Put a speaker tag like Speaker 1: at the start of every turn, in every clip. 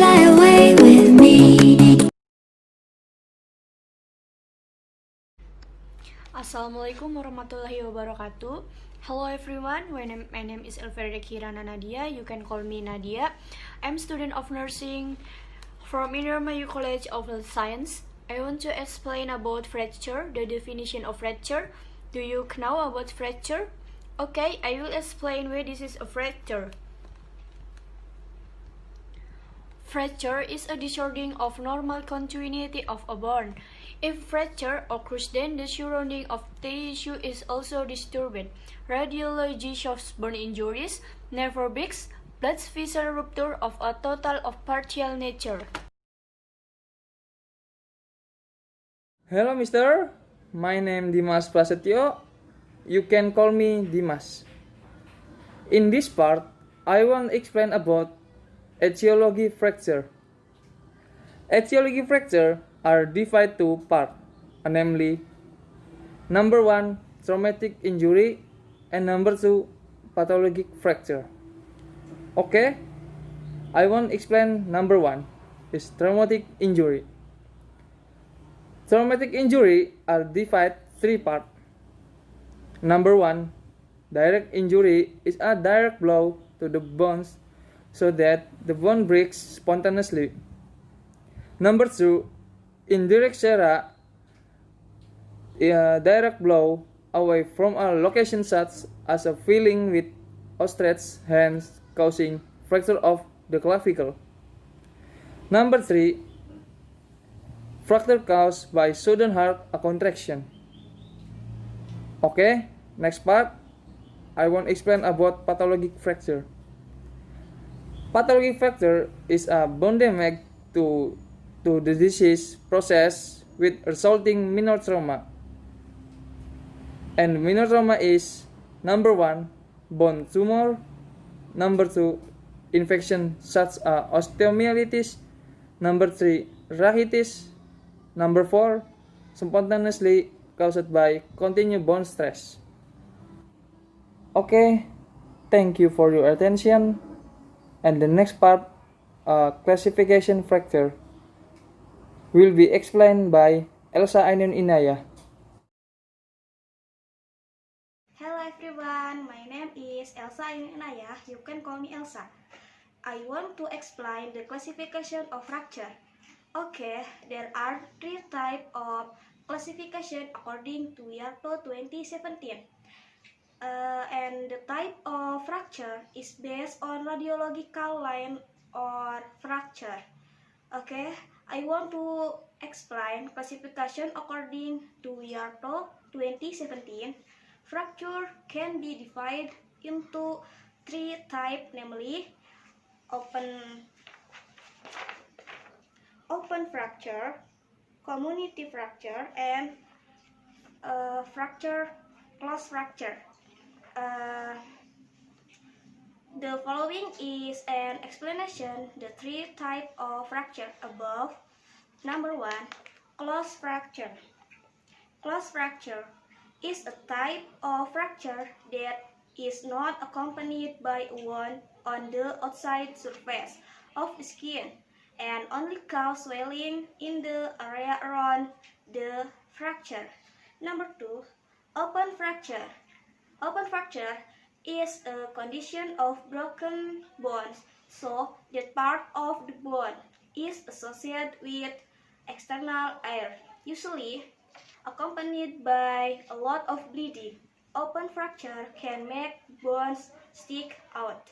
Speaker 1: fly away with me.
Speaker 2: Assalamualaikum warahmatullahi wabarakatuh. Hello everyone, my name is Elfreda Kirana Nadia. You can call me Nadia. I'm student of nursing from Indramayu College of Health Science. I want to explain about fracture, the definition of fracture. Do you know about fracture? Okay, I will explain why this is a fracture. Fracture is a disordering of normal continuity of a bone. If fracture occurs, then the surrounding of tissue is also disturbed. Radiology shows bone injuries, nerve breaks, blood vessel rupture of a total of partial nature.
Speaker 3: Hello mister, my name Dimas Prasetyo. You can call me Dimas. In this part, I want to explain about etiology fracture. Etiology fracture are divided to part, namely number 1 traumatic injury and number 2 pathologic fracture. Okay, I want to explain number 1 is traumatic injury. Traumatic injury are divided 3 parts. Number 1, direct injury is a direct blow to the bones so that the bone breaks spontaneously. Number 2, indirect sera, a direct blow away from a location such as a feeling with outstretched hands causing fracture of the clavicle. Number 3, fracture caused by sudden heart contraction. Okay, next part, I want to explain about pathologic fracture. Pathologic fracture is a bone damage to the disease process with resulting minor trauma. And minor trauma is number 1, bone tumor, number 2, infection such as osteomyelitis, number 3, rachitis, number 4, spontaneously caused by continued bone stress. Okay, thank you for your attention. And the next part, classification fracture, will be explained by Elsa Ainun Inaya.
Speaker 4: Hello everyone, my name is Elsa Ainun Inaya. You can call me Elsa. I want to explain the classification of fracture. Okay, there are 3 types of classification according to YARTO 2017. And the type of fracture is based on radiological line or fracture. Okay, I want to explain classification according to YARTO 2017. Fracture can be divided into 3 types, namely open fracture, community fracture, and closed fracture. The following is an explanation the 3 types of fracture above. Number 1, closed fracture. Closed fracture is a type of fracture that is not accompanied by a wound on the outside surface of the skin and only cause swelling in the area around the fracture. Number 2, open fracture. Open fracture is a condition of broken bones, so that part of the bone is associated with external air, usually accompanied by a lot of bleeding. Open fracture can make bones stick out.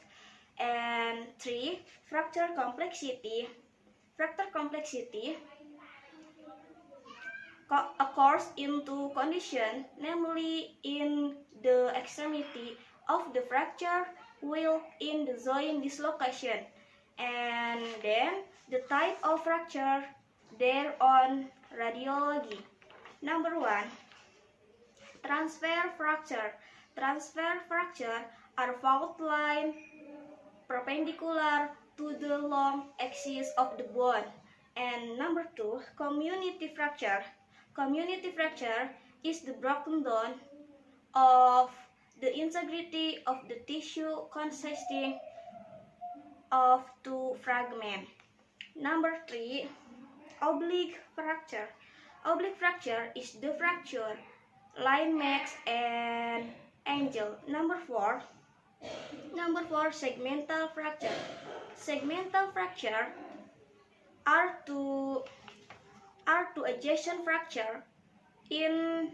Speaker 4: And 3, fracture complexity. Fracture complexity occurs in 2 conditions, namely in the extremity of the fracture while in the joint dislocation, and then the type of fracture there on radiology. Number 1, transfer fracture. Transfer fracture are fault line perpendicular to the long axis of the bone. And number 2, community fracture. Community fracture is the broken down of the integrity of the tissue consisting of 2 fragments. Number 3, oblique fracture. Oblique fracture is the fracture line makes an angle. Number 4, segmental fracture. Segmental fracture are two adjacent fracture in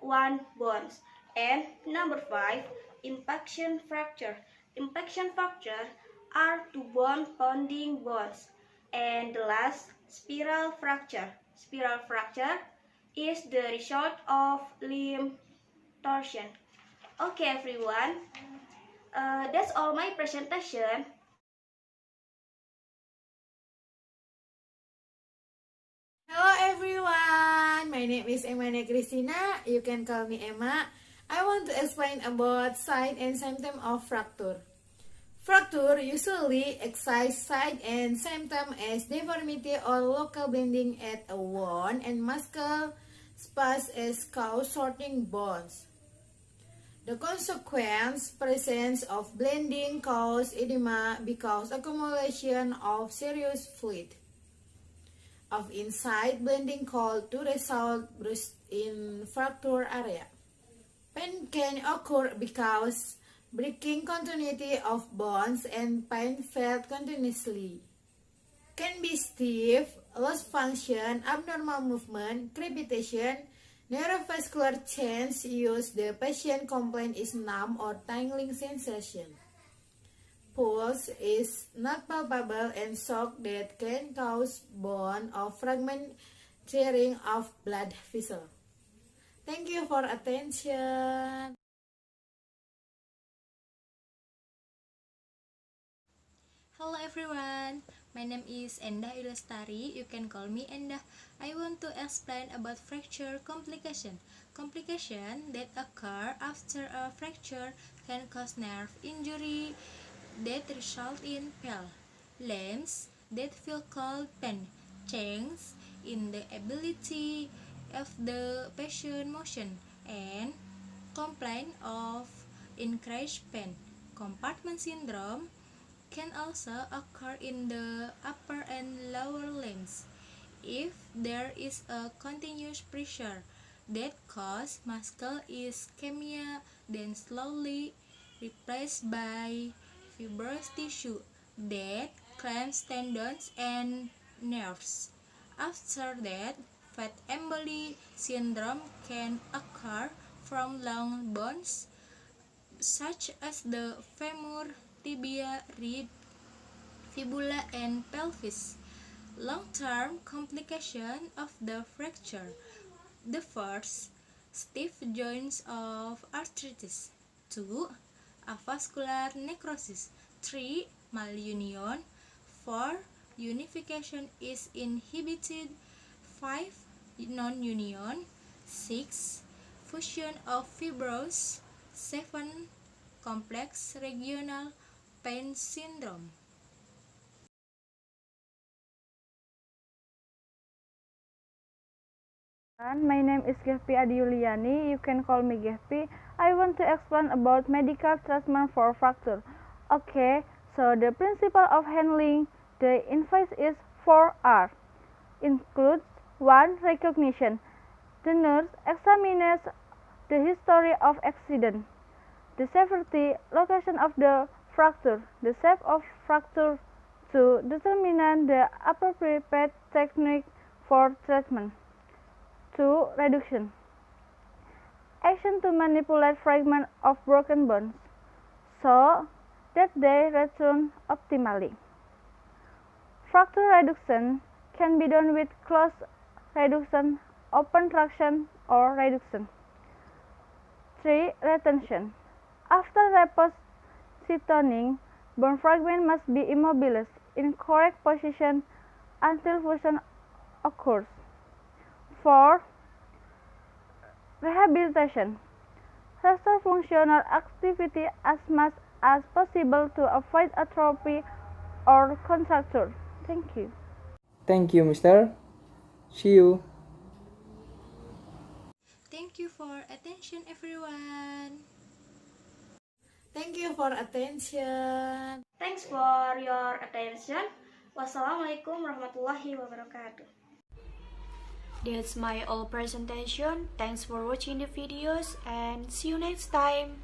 Speaker 4: one bones. And number 5, impaction fracture. Impaction fracture are two bone bonding bones. And the last, spiral fracture. Spiral fracture is the result of limb torsion. Okay, everyone, that's all my presentation.
Speaker 5: Hello everyone, my name is Emania Christina. You can call me Emma. I want to explain about sign and symptom of fracture. Fracture usually excite sign and symptom as deformity or local bending at a bone and muscle space as cause shortening bones. The consequence presence of blending cause edema because accumulation of serious fluid of inside blending called to result in fracture area. Pain can occur because breaking continuity of bones and pain felt continuously. Can be stiff, loss function, abnormal movement, crepitation, neurovascular change. Use the patient complaint is numb or tingling sensation. Pulse is not palpable and shock that can cause bone or fragment tearing of blood vessel. Thank you for attention.
Speaker 6: Hello everyone, my name is Endah Ilestari. You can call me Endah. I want to explain about fracture complication. Complication that occur after a fracture can cause nerve injury that result in pain, limbs that feel cold pain, change in the ability of the patient motion, and complaint of increased pain. Compartment syndrome can also occur in the upper and lower limbs if there is a continuous pressure that causes muscle ischemia, then slowly replaced by fibrous tissue that clamps tendons and nerves. After that, fat emboli syndrome can occur from long bones such as the femur, tibia, rib, fibula, and pelvis. Long-term complication of the fracture. The first, stiff joints of arthritis. 2. Avascular necrosis. 3. Malunion. 4. Unification is inhibited. 5. Non-union. 6. Fusion of fibrous. 7. Complex regional pain syndrome.
Speaker 7: My name is Gehpi Adiuliani. You can call me Gehpi. I want to explain about medical treatment for fracture. Okay, so the principle of handling the injury is 4R. Includes 1. Recognition. The nurse examines the history of accident, the severity, location of the fracture, the shape of fracture, to determine the appropriate technique for treatment. 2. Reduction. Action to manipulate fragments of broken bones so that they return optimally. Fracture reduction can be done with close reduction, open traction, or reduction. 3. Retention. After repositioning, bone fragment must be immobilized in correct position until fusion occurs. 4. Rehabilitation. Restore functional activity as much as possible to avoid atrophy or contracture. Thank you.
Speaker 3: Thank you, Mister. See you.
Speaker 6: Thank you for attention everyone.
Speaker 5: Thank you for attention.
Speaker 4: Thanks for your attention. Wassalamualaikum warahmatullahi wabarakatuh.
Speaker 2: That's my all presentation. Thanks for watching the videos and see you next time.